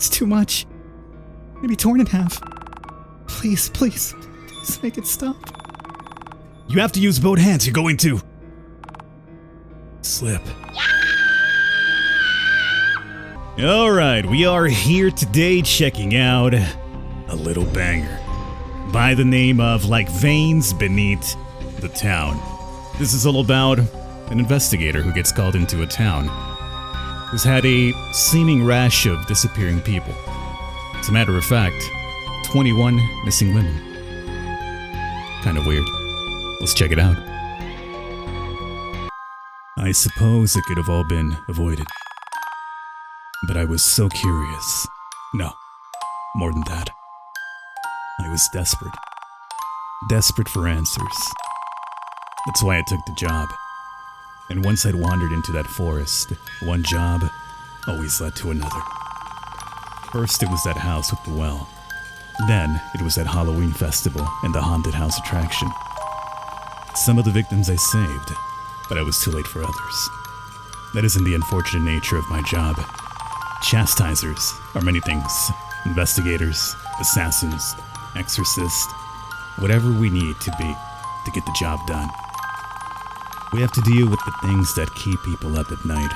It's too much. Maybe torn in half. Please make it stop. You have to use both hands. You're going to slip. Alright, we are here today checking out a little banger by the name of Like Veins Beneath the Town. This is all about an investigator who gets called into a town who's had a seeming rash of disappearing people. As a matter of fact, 21 missing women. Kind of weird. Let's check it out. I suppose it could have all been avoided. But I was so curious. No, more than that. I was desperate. Desperate for answers. That's why I took the job. And once I'd wandered into that forest, one job always led to another. First it was that house with the well. Then it was that Halloween festival and the haunted house attraction. Some of the victims I saved, but I was too late for others. That isn't the unfortunate nature of my job. Chastisers are many things. Investigators, assassins, exorcists, whatever we need to be to get the job done. We have to deal with the things that keep people up at night,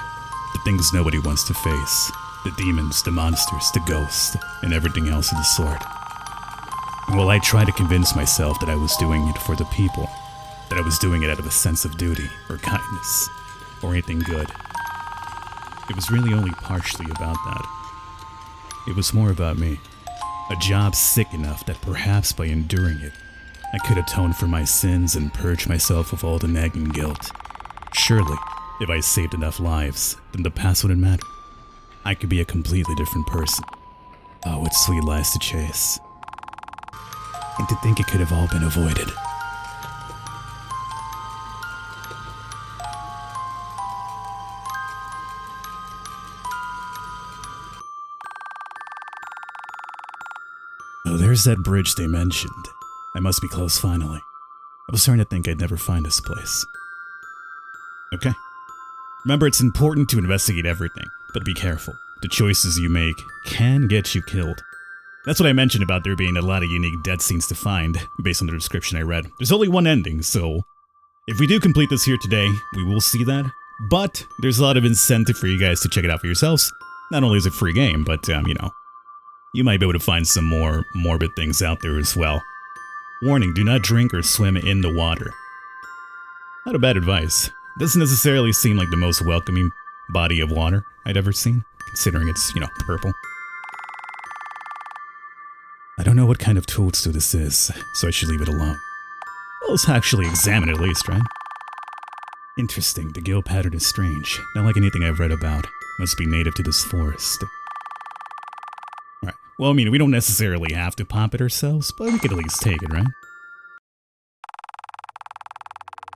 the things nobody wants to face, the demons, the monsters, the ghosts, and everything else of the sort. And while I try to convince myself that I was doing it for the people, that I was doing it out of a sense of duty or kindness or anything good, it was really only partially about that. It was more about me. A job sick enough that perhaps by enduring it, I could atone for my sins and purge myself of all the nagging guilt. Surely, if I saved enough lives, then the past wouldn't matter. I could be a completely different person. Oh, what sweet lies to chase. And to think it could have all been avoided. Oh, there's that bridge they mentioned. I must be close finally. I was starting to think I'd never find this place. Okay. Remember, it's important to investigate everything, but be careful. The choices you make can get you killed. That's what I mentioned about there being a lot of unique death scenes to find, based on the description I read. There's only one ending, so if we do complete this here today, we will see that. But there's a lot of incentive for you guys to check it out for yourselves. Not only is it a free game, but, you might be able to find some more morbid things out there as well. Warning, do not drink or swim in the water. Not a bad advice. Doesn't necessarily seem like the most welcoming body of water I'd ever seen, considering it's, purple. I don't know what kind of toadstool this is, so I should leave it alone. Well, let's actually examine it at least, right? Interesting, the gill pattern is strange. Not like anything I've read about. Must be native to this forest. Alright, well, we don't necessarily have to pop it ourselves, but we could at least take it, right?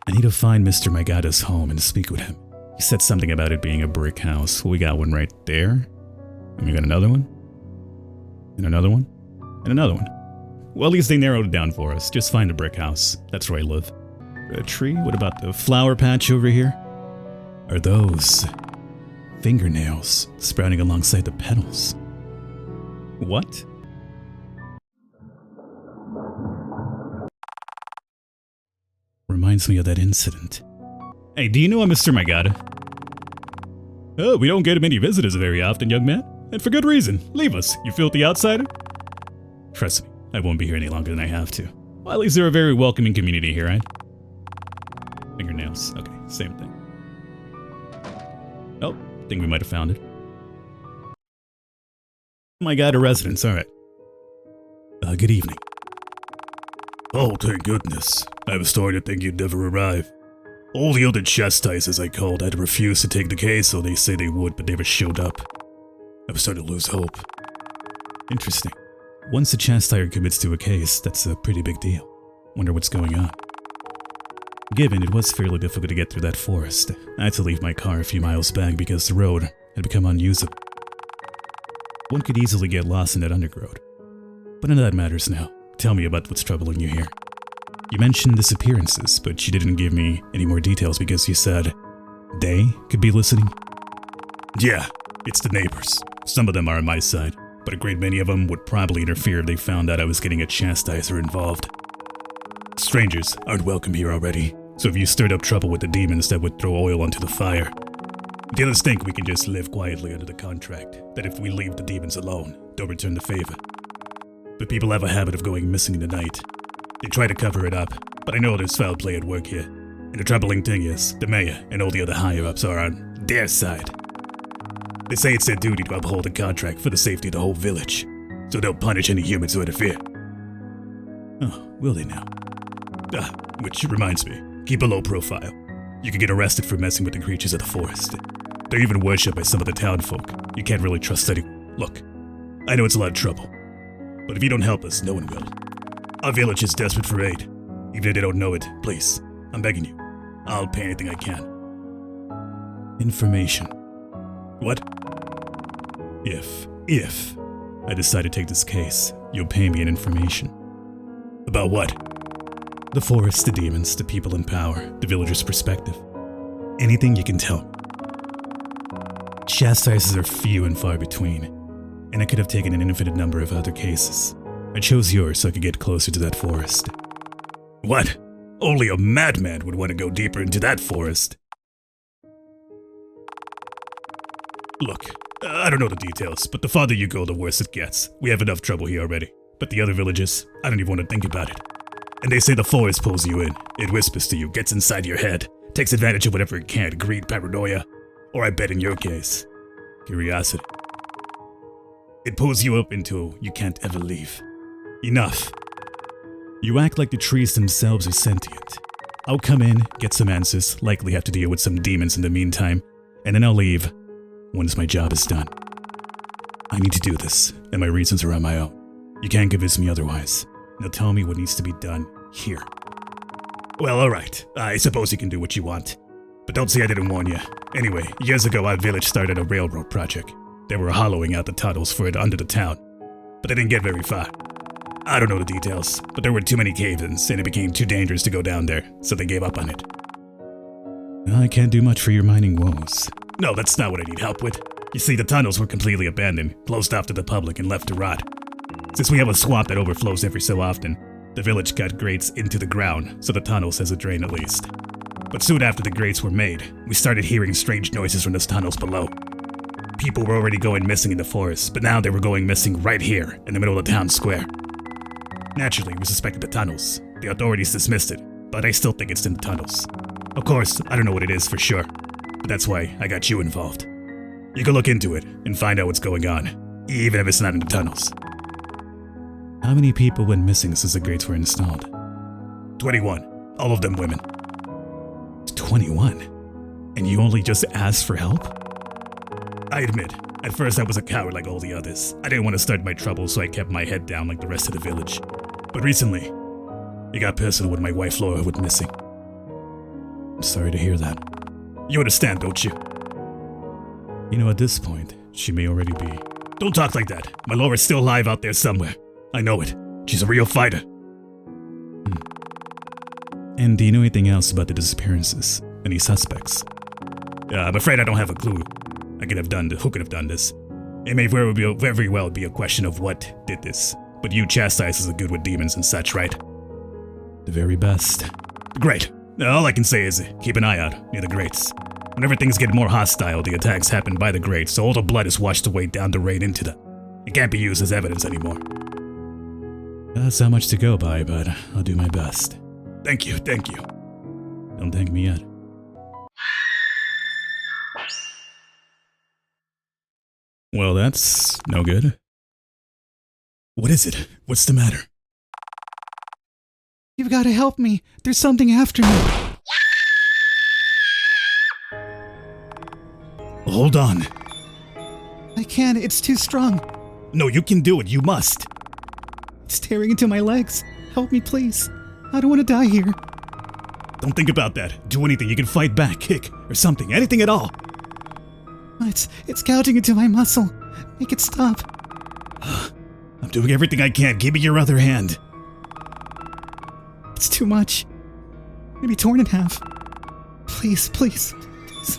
I need to find Mr. Maigata's home and speak with him. He said something about it being a brick house. Well, we got one right there. And we got another one. And another one. And another one. Well, at least they narrowed it down for us. Just find a brick house. That's where I live. A tree? What about the flower patch over here? Are those fingernails sprouting alongside the petals? What? Reminds me of that incident. Hey, do you know a Mr. Maigata? Oh, we don't get many visitors very often, young man. And for good reason. Leave us, you filthy outsider. Trust me, I won't be here any longer than I have to. Well, at least they're a very welcoming community here, right? Fingernails. Okay, same thing. Oh, think we might have found it. Maigata residence, alright. Good evening. Oh, thank goodness. I was starting to think you'd never arrive. All the other chastisers I called had refused to take the case, so they say they would, but never showed up. I was starting to lose hope. Interesting. Once a chastiser commits to a case, that's a pretty big deal. Wonder what's going on. Given it was fairly difficult to get through that forest, I had to leave my car a few miles back because the road had become unusable. One could easily get lost in that undergrowth. But none of that matters now. Tell me about what's troubling you here. You mentioned disappearances, but you didn't give me any more details because you said they could be listening? Yeah, it's the neighbors. Some of them are on my side, but a great many of them would probably interfere if they found out I was getting a chastiser involved. Strangers aren't welcome here already, so if you stirred up trouble with the demons, that would throw oil onto the fire. The others think we can just live quietly under the contract, that if we leave the demons alone, they'll return the favor. But people have a habit of going missing in the night. They try to cover it up, but I know there's foul play at work here. And the troubling thing is, the mayor and all the other higher-ups are on their side. They say it's their duty to uphold the contract for the safety of the whole village, so they'll punish any humans who interfere. Oh, will they now? Which reminds me, keep a low profile. You can get arrested for messing with the creatures of the forest. They're even worshipped by some of the townfolk. You can't really trust anyone. Look, I know it's a lot of trouble, but if you don't help us, no one will. Our village is desperate for aid. Even if they don't know it, please, I'm begging you. I'll pay anything I can. Information. What? If I decide to take this case, you'll pay me an information. About what? The forest, the demons, the people in power, the villagers' perspective. Anything you can tell me. Chastises are few and far between, and I could have taken an infinite number of other cases. I chose yours so I could get closer to that forest. What? Only a madman would want to go deeper into that forest. Look, I don't know the details, but the farther you go, the worse it gets. We have enough trouble here already. But the other villages, I don't even want to think about it. And they say the forest pulls you in. It whispers to you, gets inside your head, takes advantage of whatever it can, greed, paranoia, or I bet in your case, curiosity. It pulls you up into you can't ever leave. Enough. You act like the trees themselves are sentient. I'll come in, get some answers, likely have to deal with some demons in the meantime, and then I'll leave once my job is done. I need to do this, and my reasons are on my own. You can't convince me otherwise. Now tell me what needs to be done here. Well, alright. I suppose you can do what you want. But don't say I didn't warn you. Anyway, years ago our village started a railroad project. They were hollowing out the tunnels for it under the town. But they didn't get very far. I don't know the details, but there were too many cave-ins and it became too dangerous to go down there, so they gave up on it. I can't do much for your mining woes. No, that's not what I need help with. You see, the tunnels were completely abandoned, closed off to the public and left to rot. Since we have a swamp that overflows every so often, the village cut grates into the ground, so the tunnels has a drain at least. But soon after the grates were made, we started hearing strange noises from the tunnels below. People were already going missing in the forest, but now they were going missing right here, in the middle of the town square. Naturally, we suspected the tunnels. The authorities dismissed it, but I still think it's in the tunnels. Of course, I don't know what it is for sure, but that's why I got you involved. You can look into it and find out what's going on, even if it's not in the tunnels. How many people went missing since the grates were installed? 21, all of them women. 21? And you only just asked for help? I admit, at first I was a coward like all the others. I didn't want to start my trouble, so I kept my head down like the rest of the village. But recently, it got personal when my wife Laura went missing. I'm sorry to hear that. You understand, don't you? You know, at this point, she may already be. Don't talk like that. My Laura's still alive out there somewhere. I know it. She's a real fighter. And do you know anything else about the disappearances? Any suspects? I'm afraid I don't have a clue. Who could have done this? It may very well be a question of what did this. But you chastisers are good with demons and such, right? The very best. Great. All I can say is keep an eye out near the grates. Whenever things get more hostile, the attacks happen by the grates, so all the blood is washed away down the rain into them. It can't be used as evidence anymore. That's not much to go by, but I'll do my best. Thank you. Don't thank me yet. Well, that's no good. What is it? What's the matter? You've got to help me. There's something after me. Hold on. I can't. It's too strong. No, you can do it. You must. It's tearing into my legs. Help me, please. I don't want to die here. Don't think about that. Do anything. You can fight back, kick, or something. Anything at all. It's gouging into my muscle. Make it stop. I'm doing everything I can. Give me your other hand. It's too much. Maybe torn in half. Please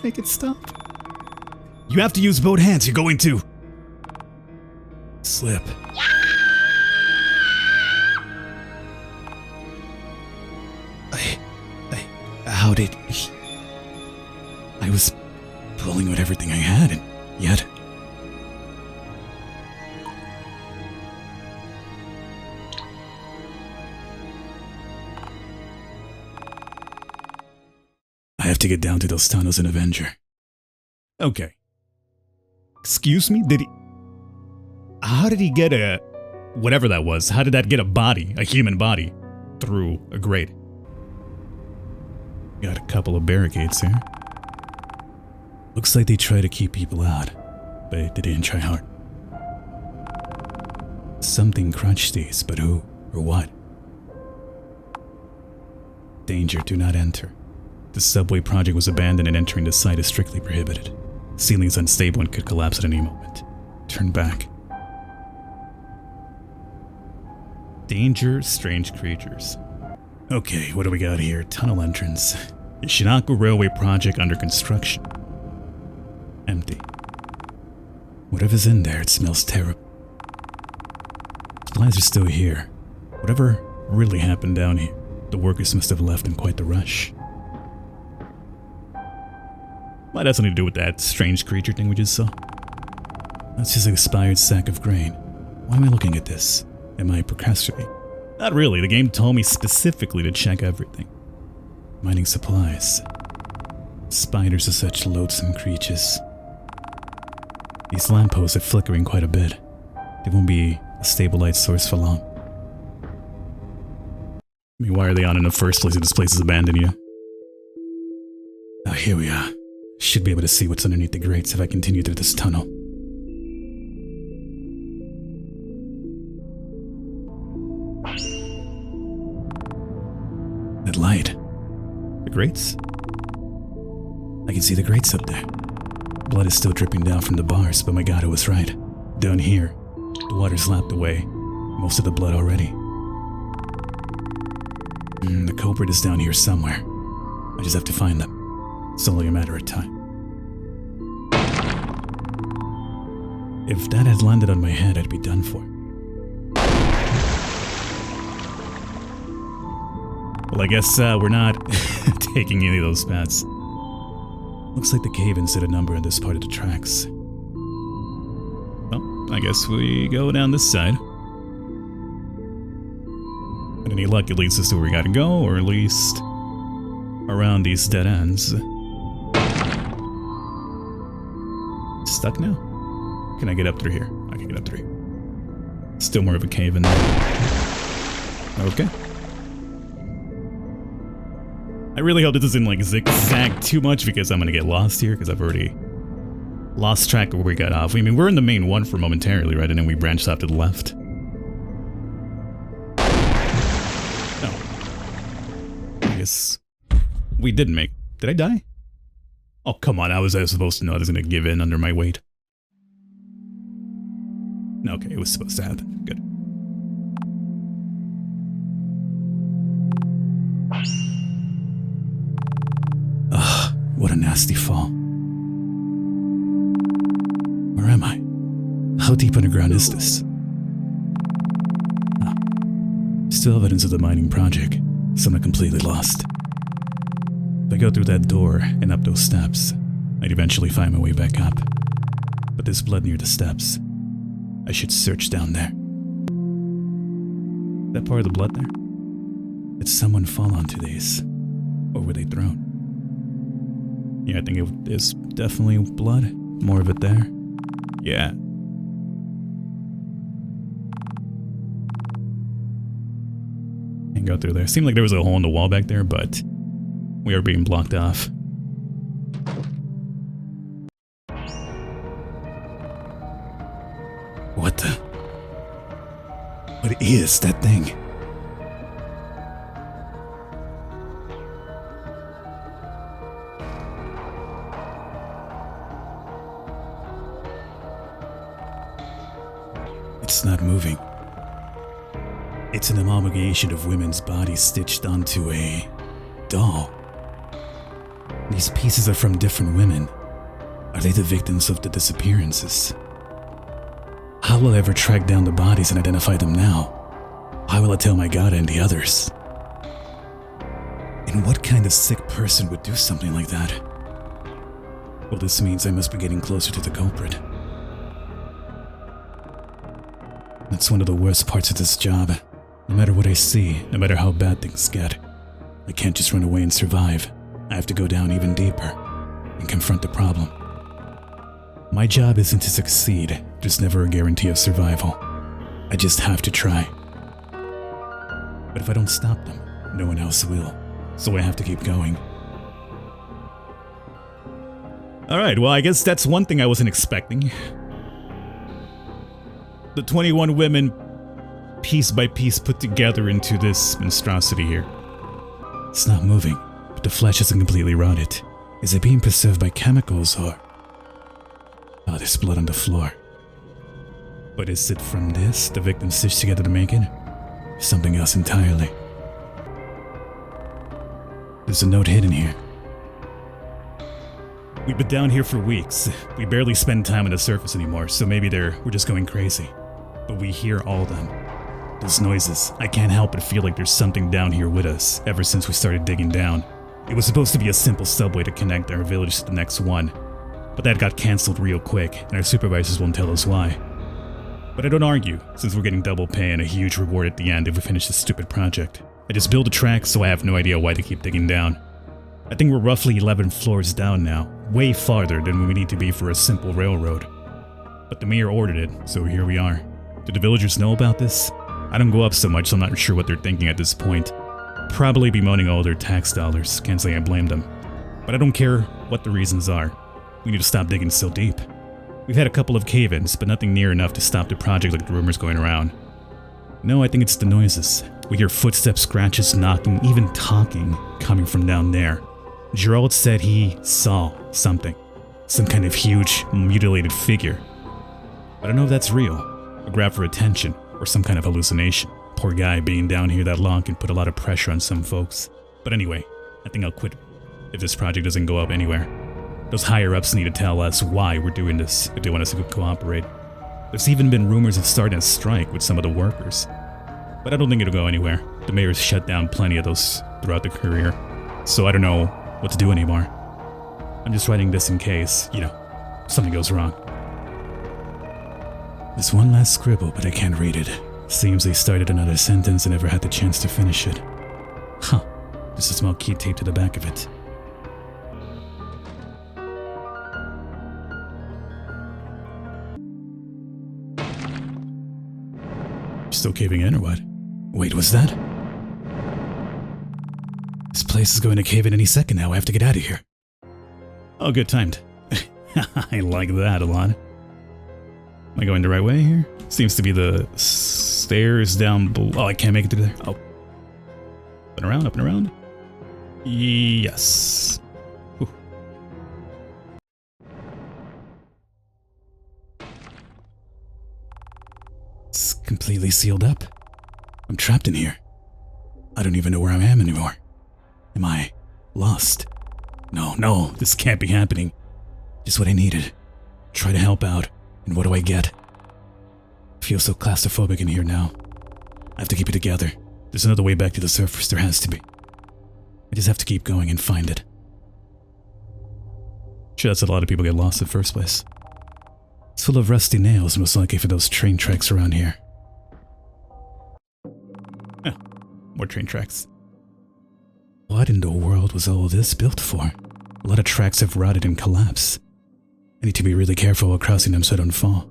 make it stop. You have to use both hands. You're going to. slip. How did he... I was pulling with everything I had, and yet... I have to get down to those tunnels and Avenger. Okay. Excuse me? How did he get a... whatever that was, how did that get a body, a human body, through a grate? Got a couple of barricades here. Looks like they try to keep people out, but they didn't try hard. Something crunched these, but who or what? Danger, do not enter. The subway project was abandoned and entering the site is strictly prohibited. Ceiling's unstable and could collapse at any moment. Turn back. Danger, strange creatures. Okay, what do we got here? Tunnel entrance. The Shinako Railway project under construction. Empty. Whatever's in there, it smells terrible. Supplies are still here. Whatever really happened down here, the workers must have left in quite the rush. Might have something to do with that strange creature thing we just saw. That's just an expired sack of grain. Why am I looking at this? Am I procrastinating? Not really, the game told me specifically to check everything. Mining supplies. Spiders are such loathsome creatures. These lampposts are flickering quite a bit. They won't be a stable light source for long. I mean, why are they on in the first place if this place is abandoned, you know? Oh, here we are. Should be able to see what's underneath the grates if I continue through this tunnel. That light. The grates? I can see the grates up there. Blood is still dripping down from the bars, but my god, it was right. Down here, the water's lapped away. Most of the blood already. The culprit is down here somewhere. I just have to find them. It's only a matter of time. If that had landed on my head, I'd be done for. Well, I guess we're not taking any of those paths. Looks like the cave-in said a number in this part of the tracks. Well, I guess we go down this side. And any luck, it leads us to where we gotta go, or at least around these dead ends. Stuck now? Can I get up through here? I can get up through here. Still more of a cave in there. Okay. I really hope this doesn't like zigzag too much because I'm gonna get lost here because I've already lost track of where we got off. I mean, we're in the main one for momentarily, right? And then we branched off to the left. No. I guess we didn't make... Did I die? Oh, come on. I was supposed to know I was gonna give in under my weight. Okay, it was supposed to happen. Good. Ugh, what a nasty fall. Where am I? How deep underground is this? Oh, still evidence of the mining project, so I'm not completely lost. If I go through that door and up those steps, I'd eventually find my way back up. But there's blood near the steps. I should search down there. That part of the blood there? Did someone fall onto these? Or were they thrown? Yeah, I think it is definitely blood. More of it there. Yeah. And go through there. Seemed like there was a hole in the wall back there, but we are being blocked off. What the? What is that thing? It's not moving. It's an amalgamation of women's bodies stitched onto a doll. These pieces are from different women. Are they the victims of the disappearances? How will I ever track down the bodies and identify them now? How will I tell my god and the others? And what kind of sick person would do something like that? Well, this means I must be getting closer to the culprit. That's one of the worst parts of this job. No matter what I see, no matter how bad things get, I can't just run away and survive. I have to go down even deeper and confront the problem. My job isn't to succeed, there's never a guarantee of survival. I just have to try. But if I don't stop them, no one else will. So I have to keep going. Alright, well I guess that's one thing I wasn't expecting. The 21 women, piece by piece, put together into this monstrosity here. It's not moving, but the flesh isn't completely rotted. Is it being preserved by chemicals or... Oh, there's blood on the floor. But is it from this the victims stitched together to make it? Something else entirely. There's a note hidden here. We've been down here for weeks. We barely spend time on the surface anymore, so maybe we're just going crazy. But we hear all of them. Those noises. I can't help but feel like there's something down here with us ever since we started digging down. It was supposed to be a simple subway to connect our village to the next one. But that got cancelled real quick, and our supervisors won't tell us why. But I don't argue, since we're getting double pay and a huge reward at the end if we finish this stupid project. I just build a track, so I have no idea why to keep digging down. I think we're roughly 11 floors down now, way farther than we need to be for a simple railroad. But the mayor ordered it, so here we are. Do the villagers know about this? I don't go up so much, so I'm not sure what they're thinking at this point. Probably bemoaning all their tax dollars, can't say I blame them. But I don't care what the reasons are. We need to stop digging so deep. We've had a couple of cave-ins, but nothing near enough to stop the project like the rumors going around. No, I think it's the noises. We hear footsteps, scratches, knocking, even talking coming from down there. Gerald said he saw something. Some kind of huge, mutilated figure. I don't know if that's real, a grab for attention, or some kind of hallucination. Poor guy being down here that long can put a lot of pressure on some folks. But anyway, I think I'll quit if this project doesn't go up anywhere. Those higher-ups need to tell us why we're doing this if they want us to cooperate. There's even been rumors of starting a strike with some of the workers. But I don't think it'll go anywhere. The mayor's shut down plenty of those throughout the career. So I don't know what to do anymore. I'm just writing this in case, something goes wrong. There's one last scribble, but I can't read it. Seems they started another sentence and never had the chance to finish it. Huh. There's a small key taped to the back of it. Still caving in or what? Wait, what's that? This place is going to cave in any second now. I have to get out of here. Oh, good timed. I like that a lot. Am I going the right way here? Seems to be the stairs down below. Oh, I can't make it through there. Oh. Up and around, up and around. Yes. Whew. It's completely sealed up. I'm trapped in here. I don't even know where I am anymore. Am I lost? No, this can't be happening. Just what I needed. Try to help out, and what do I get? I feel so claustrophobic in here now. I have to keep it together. There's another way back to the surface, there has to be. I just have to keep going and find it. Sure, that's how a lot of people get lost in the first place. It's full of rusty nails, most likely for those train tracks around here. Oh, more train tracks. What in the world was all this built for? A lot of tracks have rotted and collapsed. I need to be really careful while crossing them so I don't fall.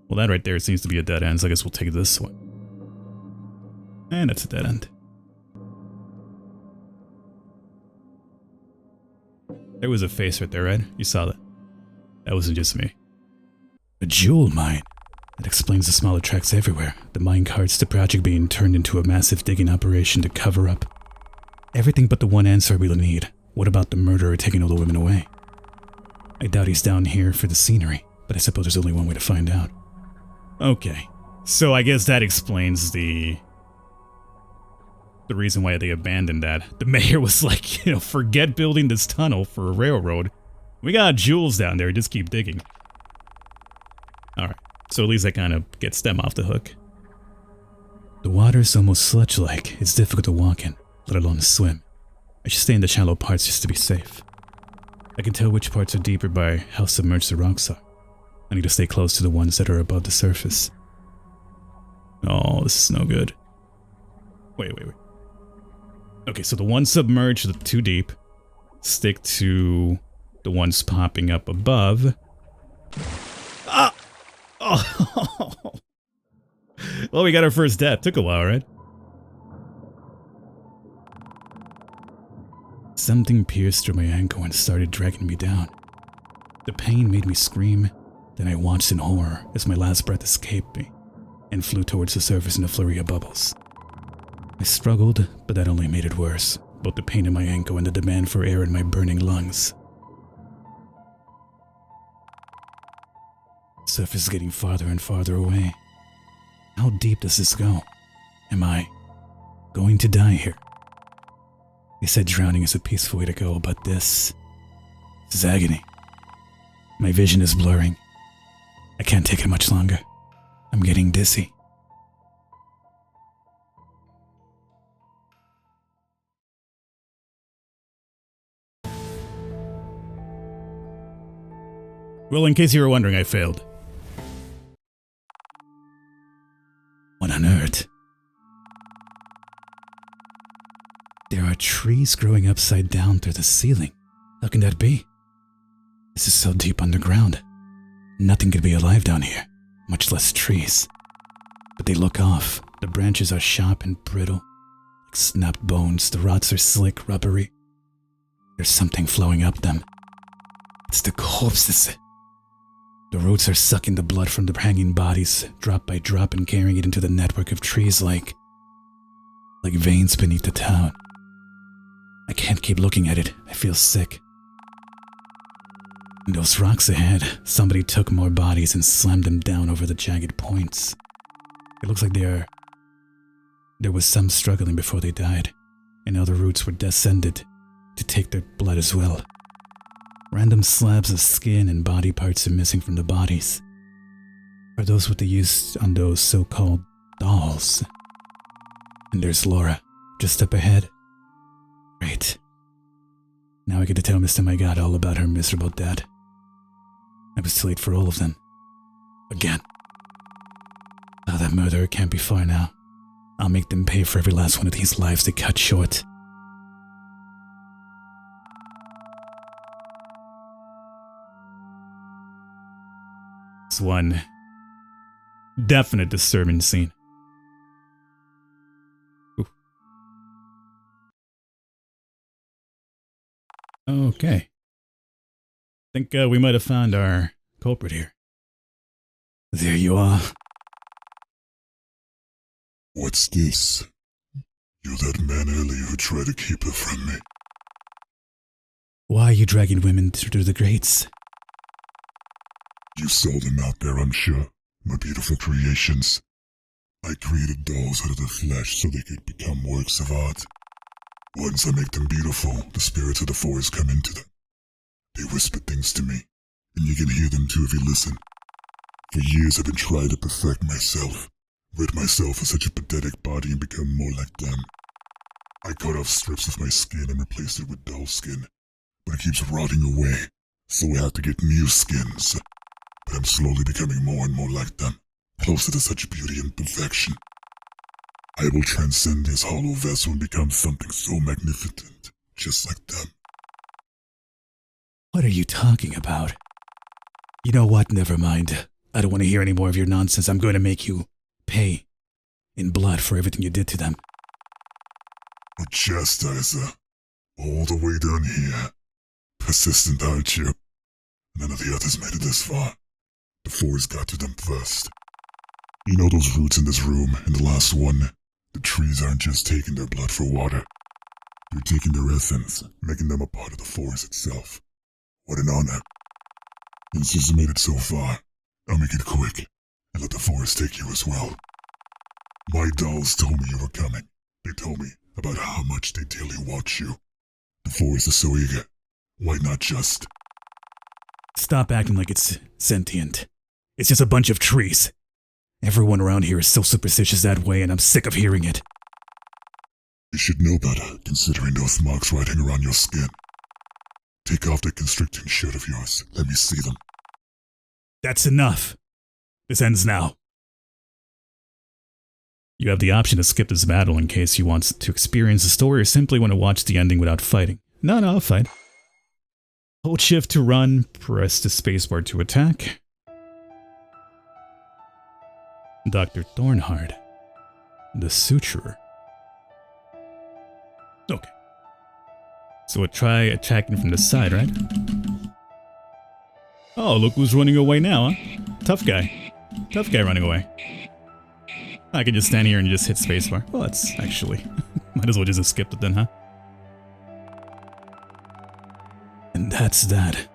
Well, that right there seems to be a dead end, so I guess we'll take this one. And that's a dead end. There was a face right there, right? You saw that. That wasn't just me. A jewel mine. That explains the smaller tracks everywhere. The mine carts, the project being turned into a massive digging operation to cover up everything but the one answer we'll need. What about the murderer taking all the women away? I doubt he's down here for the scenery, but I suppose there's only one way to find out. Okay, so I guess that explains the reason why they abandoned that. The mayor was like, forget building this tunnel for a railroad. We got jewels down there, just keep digging. Alright, so at least that kind of gets them off the hook. The water's almost sludge-like. It's difficult to walk in, let alone swim. I should stay in the shallow parts just to be safe. I can tell which parts are deeper by how submerged the rocks are. I need to stay close to the ones that are above the surface. Oh, this is no good. Wait. Okay, so the ones submerged are too deep. Stick to the ones popping up above. Ah! Oh! Well, we got our first death. Took a while, right? Something pierced through my ankle and started dragging me down. The pain made me scream. Then I watched in horror as my last breath escaped me and flew towards the surface in a flurry of bubbles. I struggled, but that only made it worse, both the pain in my ankle and the demand for air in my burning lungs. The surface is getting farther and farther away. How deep does this go? Am I going to die here? They said drowning is a peaceful way to go, but this is agony. My vision is blurring. I can't take it much longer. I'm getting dizzy. Well, in case you were wondering, I failed. What on earth? There are trees growing upside down through the ceiling. How can that be? This is so deep underground. Nothing could be alive down here, much less trees. But they look off. The branches are sharp and brittle, like snapped bones. The roots are slick, rubbery. There's something flowing up them. It's the corpses. The roots are sucking the blood from the hanging bodies, drop by drop, and carrying it into the network of trees like veins beneath the town. I can't keep looking at it. I feel sick. And those rocks ahead, somebody took more bodies and slammed them down over the jagged points. It looks like there was some struggling before they died, and now the roots were descended to take their blood as well. Random slabs of skin and body parts are missing from the bodies. Are those what they used on those so-called dolls? And there's Laura, just up ahead. Great. Now I get to tell Mr. My God all about her miserable dad. I was too late for all of them. Again. Oh, that murderer can't be far now. I'll make them pay for every last one of these lives they cut short. It's one definite disturbing scene. Ooh. Okay. Think we might have found our culprit here. There you are. What's this? You're that man earlier who tried to keep her from me. Why are you dragging women through the grates? You saw them out there, I'm sure. My beautiful creations. I created dolls out of their flesh so they could become works of art. Once I make them beautiful, the spirits of the forest come into them. They whisper things to me, and you can hear them too if you listen. For years I've been trying to perfect myself, rid myself of such a pathetic body and become more like them. I cut off strips of my skin and replaced it with doll skin, but it keeps rotting away, so I have to get new skins. But I'm slowly becoming more and more like them, closer to such beauty and perfection. I will transcend this hollow vessel and become something so magnificent, just like them. What are you talking about? You know what? Never mind. I don't want to hear any more of your nonsense. I'm going to make you pay in blood for everything you did to them. A chastiser, all the way down here. Persistent, aren't you? None of the others made it this far. The forest got to them first. You know those roots in this room, in the last one? The trees aren't just taking their blood for water. They're taking their essence, making them a part of the forest itself. What an honor. And since you made it so far, I'll make it quick, and let the forest take you as well. My dolls told me you were coming. They told me about how much they daily watch you. The forest is so eager. Why not just... Stop acting like it's sentient. It's just a bunch of trees. Everyone around here is so superstitious that way, and I'm sick of hearing it. You should know better, considering those marks riding around your skin. Take off that constricting shirt of yours. Let me see them. That's enough. This ends now. You have the option to skip this battle in case you want to experience the story or simply want to watch the ending without fighting. No, I'll fight. Hold shift to run, press the spacebar to attack. Dr. Thornhard, the Suturer. Okay. So we'll try attacking from the side, right? Oh, look who's running away now, huh? Tough guy. Tough guy running away. I can just stand here and just hit spacebar. Well, that's actually... might as well just have skipped it then, huh? And that's that.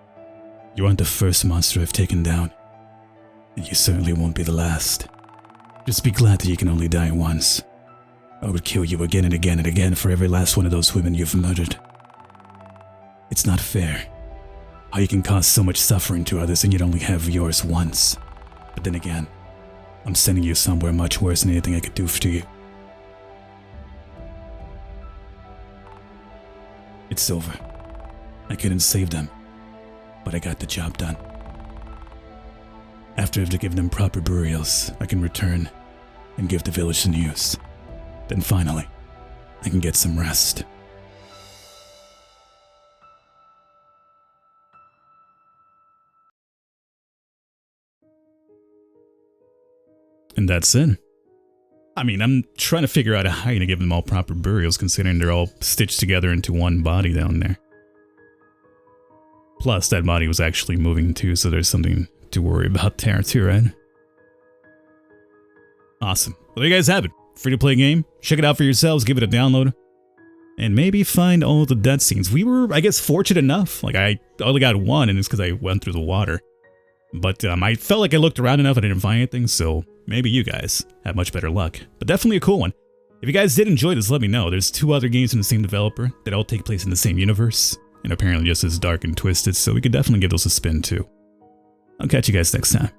You aren't the first monster I've taken down. And you certainly won't be the last. Just be glad that you can only die once. I would kill you again and again and again for every last one of those women you've murdered. It's not fair. How you can cause so much suffering to others and yet only have yours once. But then again, I'm sending you somewhere much worse than anything I could do to you. It's over. I couldn't save them, but I got the job done. After I've given them proper burials, I can return and give the village the news. Then finally, I can get some rest. And that's it. I mean, I'm trying to figure out how to give them all proper burials considering they're all stitched together into one body down there. Plus, that body was actually moving too, so there's something to worry about there too, right? Awesome. Well, there you guys have it. Free to play game. Check it out for yourselves. Give it a download. And maybe find all the death scenes. We were, I guess, fortunate enough. Like, I only got one, and it's because I went through the water. But I felt like I looked around enough and I didn't find anything, so maybe you guys have much better luck. But definitely a cool one. If you guys did enjoy this, let me know. There's 2 other games from the same developer that all take place in the same universe. And apparently just as dark and twisted, so we could definitely give those a spin too. I'll catch you guys next time.